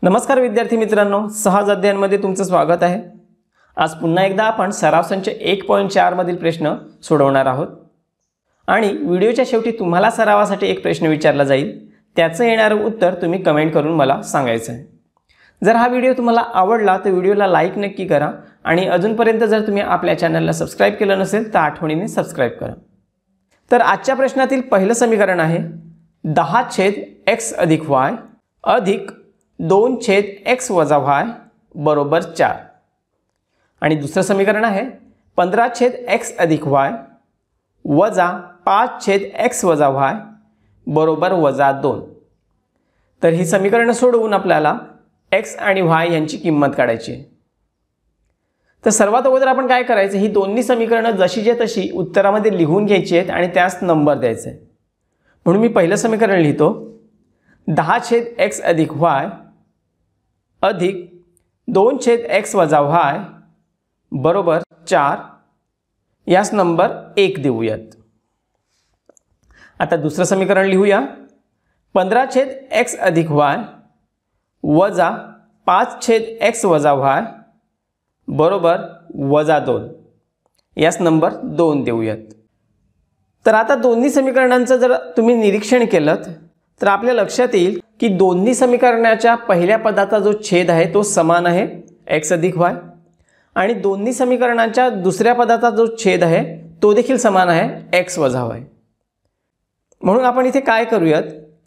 नमस्कार विद्यार्थी मित्रांनो, सहज अध्ययनमध्ये तुमचं स्वागत आहे। आज पुन्हा एकदा आपण सराव संच 1.4 मधील प्रश्न सोडवणार आहोत आणि व्हिडिओच्या शेवटी तुम्हाला सरावासाठी एक प्रश्न विचारला जाईल, त्याचं येणारं उत्तर तुम्ही कमेंट करून मला सांगायचं आहे। जर हा व्हिडिओ तुम्हाला आवडला तर व्हिडिओला लाईक नक्की करा आणि अजूनपर्यंत जर तुम्ही आपल्या चॅनलला सबस्क्राइब केलं नसेल तर आठवणीने सबस्क्राइब करा। तर आजच्या प्रश्नातील पहिलं समीकरण आहे 10/x + y अधिक 2/x - y बरोबर 4 आणि दुसरं समीकरण आहे 15/x + y वजा 5/x - y बरोबर -2। तर ही समीकरणं सोडवून आपल्याला x आणि y यांची किंमत काढायची आहे। तर सर्वात अगोदर आपण काय करायचं, ही दोन्ही समीकरणं जशीच्या तशी उत्तरामध्ये लिहून घ्यायची आहेत आणि त्यास नंबर द्यायचे आहे। म्हणून मी पहिलं समीकरण लिहितो 10/x + y अधिक 2/x - y बरोबर 4, यास नंबर 1 देऊयात। आता दुसरं समीकरण लिहूया 15/x + y वजा 5/x - y बरोबर -2, यास नंबर 2 देऊयात। तर आता दोन्ही समीकरणांचं जर तुम्ही निरीक्षण केलं तर आपल्या लक्षात येईल की दोन्ही समीकरणाच्या पहिल्या पदाचा जो छेद आहे तो समान आहे x + y आणि दोन्ही समीकरणांच्या दुसऱ्या पदाचा जो छेद आहे तो देखील समान आहे x - y। म्हणून आपण इथे काय करूयात,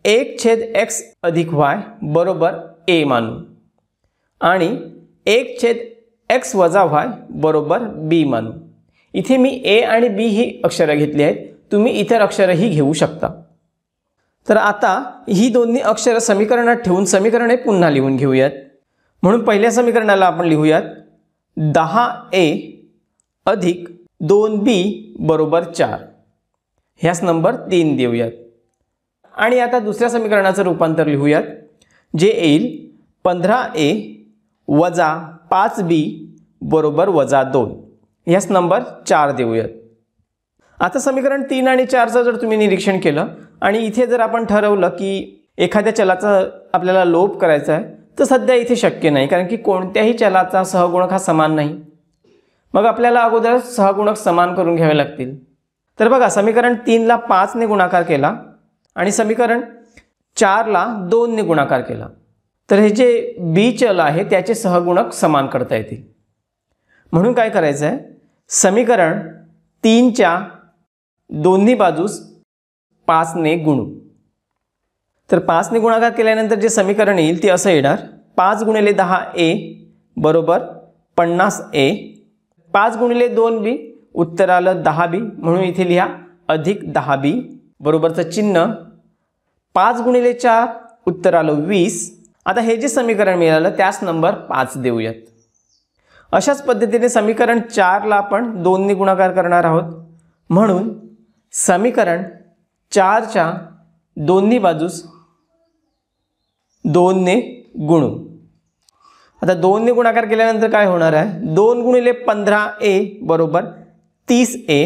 1/x + y बरोबर a मानू आणि 1/x - y बरोबर b मानू। इथे मी a आणि b ही अक्षरे घेतली आहेत, तुम्ही इतर अक्षरही घेऊ शकता। तर आता ही दोन्ही अक्षरे समीकरणात ठेवून समीकरणे पुन्हा लिहून घेऊयात। म्हणून पहिल्या समीकरणाला आपण लिहूयात 10a अधिक 2b बरोबर 4, ह्यास नंबर 3 देऊयात। आणि आता दुसऱ्या समीकरणाचं रूपांतर लिहूयात, जे येईल 15a वजा 5b बरोबर -2, ह्यास नंबर 4 देऊयात। आता समीकरण 3 आणि 4चं जर तुम्ही निरीक्षण केलं आणि इथे जर आपण ठरवलं की एखाद्या चलाचा आपल्याला लोप करायचा आहे तर सध्या इथे शक्य नाही, कारण की कोणत्याही चलाचा सहगुणक हा समान नाही। मग आपल्याला अगोदर सहगुणक समान करून घ्यावे लागतील। तर बघा, समीकरण 3 ला 5 ने गुणाकार केला आणि समीकरण 4 ला 2 ने गुणाकार केला, तर हे जे b चल आहे त्याचे सहगुणक समान करता येतील। म्हणून काय करायचं आहे, समीकरण 3 च्या दोन्ही बाजूस 5 ने गुणू। तर 5 ने गुणाकार केल्यानंतर जे समीकरण येईल ते असं येणार 5 × 10a बरोबर 50a, 5 × 2b उत्तर आलं 10b, म्हणून इथे लिहा अधिक 10b बरोबरचं चिन्ह, 5 × 4 उत्तर आलं 20। आता हे जे समीकरण मिळालं त्यास नंबर 5 देऊयात। अशाच पद्धतीने समीकरण 4 ला आपण 2 ने गुणाकार करणार आहोत, म्हणून समीकरण 4 च्या दोन्ही बाजूस 2 ने गुणू। आता 2 ने गुणाकार केल्यानंतर काय होणार आहे, 2 × 15a बरोबर 30a,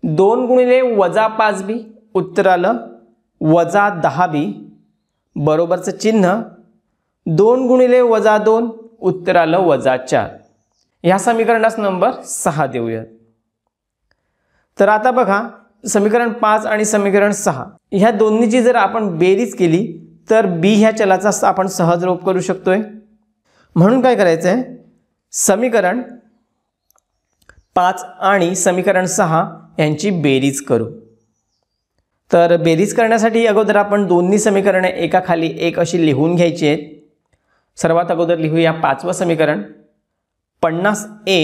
2 × -5b उत्तर आलं -10b बरोबरचं चिन्ह, 2 × -2 उत्तर आलं -4, ह्या समीकरणास नंबर 6 देऊयात। तर आता बघा, समीकरण 5 आणि समीकरण 6 ह्या दोन्हीची जर आपण बेरीज केली तर b ह्या चलाचा आपण सहज लोप करू शकतोय। म्हणून काय करायचं आहे, समीकरण 5 आणि समीकरण 6 यांची बेरीज करू। तर बेरीज करण्यासाठी अगोदर आपण दोन्ही समीकरणे एकाखाली एक अशी लिहून घ्यायची आहेत। सर्वात अगोदर लिहूया 5वं समीकरण 50a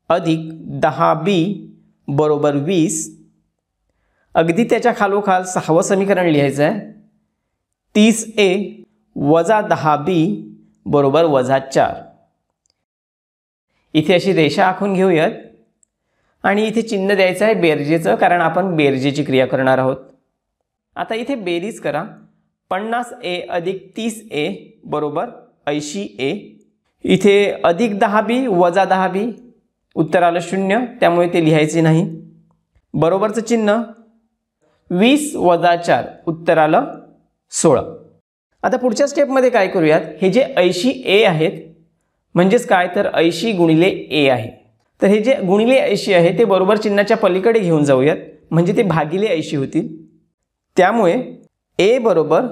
अधिक 10b बरोबर 20, अगदी त्याच्या खालोखाल 6वं समीकरण लिहायचं आहे 30a वजा 10b बरोबर -4। इथे अशी रेषा आखून घेऊयात आणि इथे चिन्ह द्यायचं आहे बेरजेचं, कारण आपण बेरजेची क्रिया करणार आहोत। आता इथे बेरीज करा, 50a अधिक 30a बरोबर 80a, इथे अधिक 10b वजा 10b उत्तर आलं 0, त्यामुळे ते लिहायचे नाही, बरोबरचं चिन्ह 20 वजा 4 उत्तर आलं 16। आता पुढच्या स्टेपमध्ये काय करूयात, हे जे 80A आहेत म्हणजेच काय तर 80 गुणिले ए आहे, तर हे जे गुणिले 80 आहे ते बरोबर चिन्हाच्या पलीकडे घेऊन जाऊयात म्हणजे ते भागिले 80 होतील. त्यामुळे ए बरोबर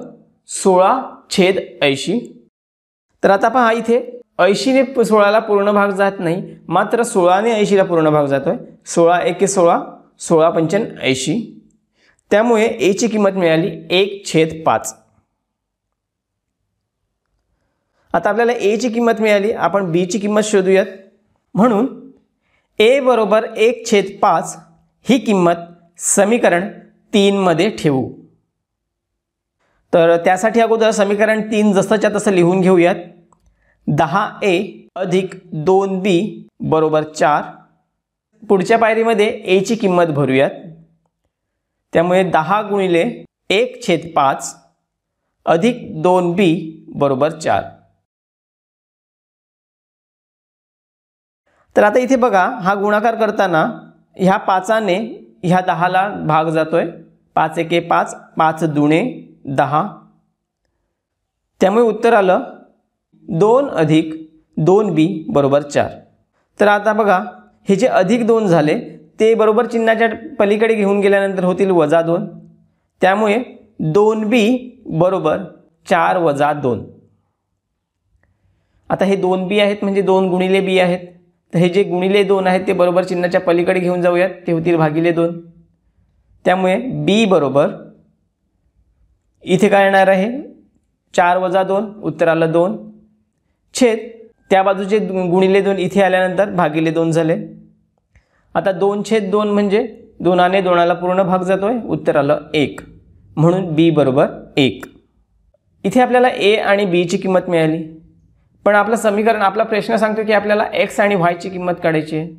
16/80. तर आता पहा इथे 80ने 16ला पूर्ण भाग जात नाही, मात्र 16ने 80ला पूर्ण भाग जातोय. 16 एके 16, 16 पंचन 80. त्यामुळे ए ची किंमत मिळाली 1/5. आता आपल्याला ए ची किंमत मिळाली, आपण बी ची किंमत शोधूयात. म्हणून ए बरोबर 1/5 ही किंमत समीकरण 3 मध्ये ठेवू. तर त्यासाठी अगोदर समीकरण 3 जसंच्या तसं लिहून घेऊयात. 10A अधिक 2B बरोबर 4. पुढच्या पायरीमध्ये ए ची किंमत भरूयात. त्यामुळे 10 गुणिले 1/5 अधिक 2B बरोबर 4. तर आता इथे बघा, हा गुणाकार करताना ह्या 5ने ह्या 10ला भाग जातोय. 5 एके 5, 5 दुणे 10. त्यामुळे उत्तर आलं 2 अधिक 2B बरोबर 4. तर आता बघा, हे जे अधिक 2 झाले ते बरोबर चिन्हाच्या पलीकडे घेऊन गेल्यानंतर होतील -2. त्यामुळे 2B बरोबर 4 - 2. आता हे 2B आहेत म्हणजे 2 गुणिले B आहेत. तर हे जे गुणिले 2 आहेत ते बरोबर चिन्हाच्या पलीकडे घेऊन जाऊयात, ते होतील भागिले 2. त्यामुळे B बरोबर इथे काय येणार आहे 4 - 2, उत्तर आलं 2. छेद त्या बाजूचे गुणिले 2 इथे आल्यानंतर भागिले 2 झाले. आता 2/2 म्हणजे 2ने 2ला पूर्ण भाग जातोय, उत्तर आलं 1. म्हणून B बरोबर 1. इथे आपल्याला A आणि B ची किंमत मिळाली. पण आपलं समीकरण, आपला प्रश्न सांगतो की आपल्याला x आणि y ची किंमत काढायची आहे.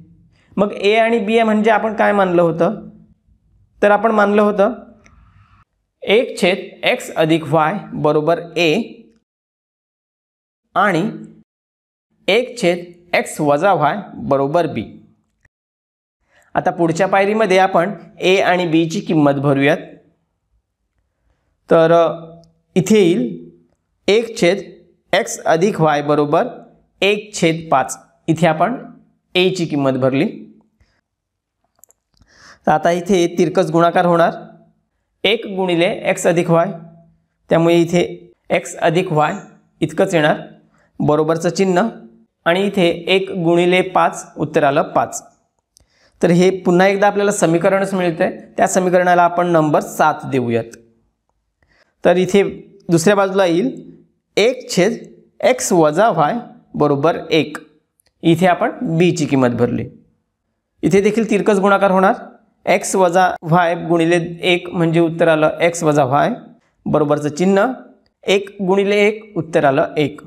मग A आणि B म्हणजे आपण काय मानलं होतं, तर आपण मानलं होतं 1/x अधिक y बरोबर A आणि 1/x वजा y बरोबर B. आता पुढच्या पायरीमध्ये आपण A आणि B ची किंमत भरूयात. तर इथे येईल 1/x अधिक y बरोबर 1/5. इथे आपण A ची किंमत भरली. तर आता इथे तिरकस गुणाकार होणार. 1 गुणिले x अधिक y, त्यामुळे इथे x अधिक y इतकंच येणार बरोबरचं चिन्ह, आणि इथे 1 गुणिले 5, उत्तर आलं 5. तर हे पुन्हा एकदा आपल्याला समीकरणच मिळतंय. त्या समीकरणाला आपण नंबर 7 देऊयात. तर इथे दुसऱ्या बाजूला येईल 1/x वजा y बरोबर 1. इथे आपण B ची किंमत भरली. इथे देखील तिरकस गुणाकार होणार. x वजा y गुणिले 1 म्हणजे उत्तर आलं x वजा y बरोबरचं चिन्ह. 1 गुणिले 1, उत्तर आलं 1.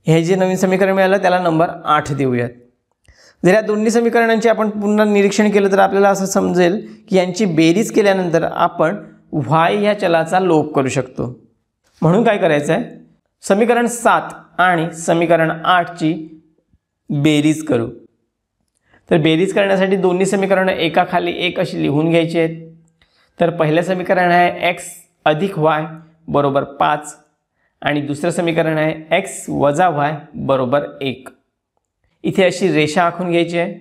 हे जे नवीन समीकरण मिळालं त्याला नंबर 8 देऊयात. जर या दोन्ही समीकरणांचे आपण पुन्हा निरीक्षण केलं तर आपल्याला असं समजेल की यांची बेरीज केल्यानंतर आपण y ह्या चलाचा लोप करू शकतो. म्हणून काय करायचं आहे, समीकरण 7 आणि समीकरण 8 ची बेरीज करू. तर बेरीज करण्यासाठी दोन्ही समीकरणं एकाखाली एक अशी लिहून घ्यायची आहेत. तर पहिलं समीकरण आहे x अधिक y बरोबर 5 आणि दुसरं समीकरण आहे x वजा y बरोबर 1. इथे अशी रेषा आखून घ्यायची आहे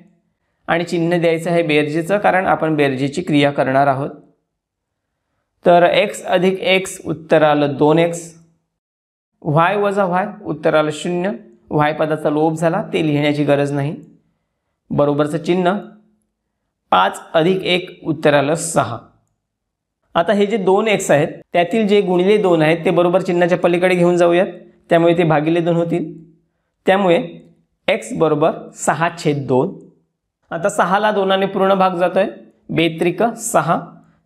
आणि चिन्ह द्यायचं आहे बेरजेचं, कारण आपण बेरजेची क्रिया करणार आहोत. तर x अधिक x उत्तर आलं 2x, y वजा y उत्तर आलं 0. y पदाचा लोप झाला, ते लिहिण्याची गरज नाही, बरोबरचं चिन्ह. 5 अधिक 1 उत्तर आलं 6. आता हे जे 2x आहेत त्यातील जे गुणिले 2 आहेत ते बरोबर चिन्हाच्या पलीकडे घेऊन जाऊयात, त्यामुळे ते भागिले 2 होतील. त्यामुळे x बरोबर 6/2. आता 6ला 2ने पूर्ण भाग जातोय, 2 त्रिक 6,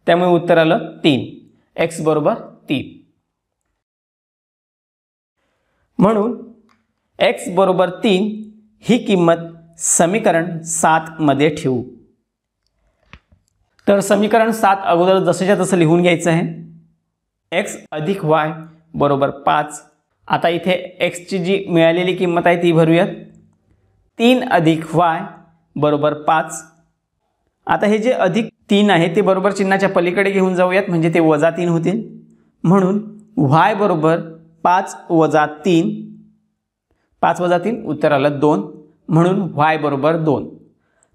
त्यामुळे उत्तर आलं 3. x बरोबर 3. म्हणून x बरोबर 3 ही किंमत समीकरण 7 मध्ये ठेवू. तर समीकरण 7 अगोदर जसंच्या तसं लिहून घ्यायचं आहे. x अधिक y बरोबर 5. आता इथे x ची जी मिळालेली किंमत आहे ती भरूयात. 3 अधिक y बरोबर 5. आता हे जे अधिक 3 आहे ते बरोबर चिन्हाच्या पलीकडे घेऊन जाऊयात म्हणजे ते -3 होतील. म्हणून y बरोबर 5 वजा 3, 5 वजा 3 उत्तर आलं 2, म्हणून y बरोबर 2.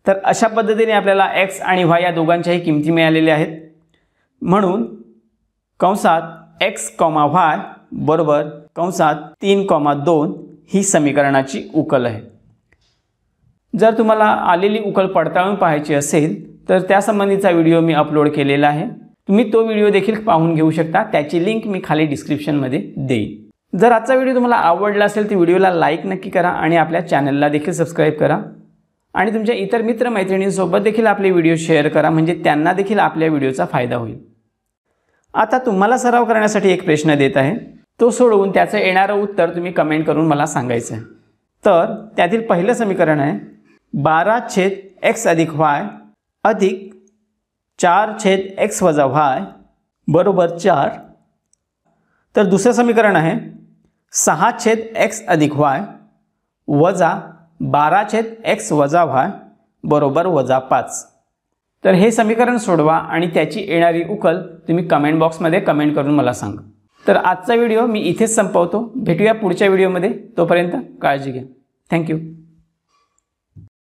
तर अशा पद्धतीने आपल्याला x आणि y या दोघांच्याही किमती मिळालेल्या आहेत. म्हणून कंसात x, y बरोबर कंसात 3,2 ही समीकरणाची उकल आहे. जर तुम्हाला आलेली उकल पडताळून पाहायची असेल तर त्यासंबंधीचा व्हिडिओ मी अपलोड केलेला आहे. तुम्ही तो व्हिडिओ देखील पाहून घेऊ शकता. त्याची लिंक मी खाली डिस्क्रिप्शनमध्ये देईन. जर आजचा व्हिडिओ तुम्हाला आवडला असेल तर व्हिडिओला लाईक नक्की करा आणि आपल्या चॅनलला देखील सबस्क्राईब करा आणि तुमच्या इतर मित्रमैत्रिणींसोबत देखील आपले व्हिडिओ शेअर करा, म्हणजे त्यांना देखील आपल्या व्हिडिओचा फायदा होईल. आता तुम्हाला सराव करण्यासाठी एक प्रश्न देत आहे. तो सोडवून त्याचं येणारं उत्तर तुम्ही कमेंट करून मला सांगायचं आहे. तर त्यातील पहिलं समीकरण आहे 12/x अधिक y अधिक 4/x वजा y बरोबर 4. तर दुसरं समीकरण आहे 6/x अधिक y वजा 12/x वजा y बरोबर वजा 5. तर हे समीकरण सोडवा आणि त्याची येणारी उकल तुम्ही कमेंट बॉक्समध्ये कमेंट करून मला सांगा. तर आजचा व्हिडिओ मी इथेच संपवतो. भेटूया पुढच्या व्हिडिओमध्ये. तोपर्यंत काळजी घ्या. थँक्यू.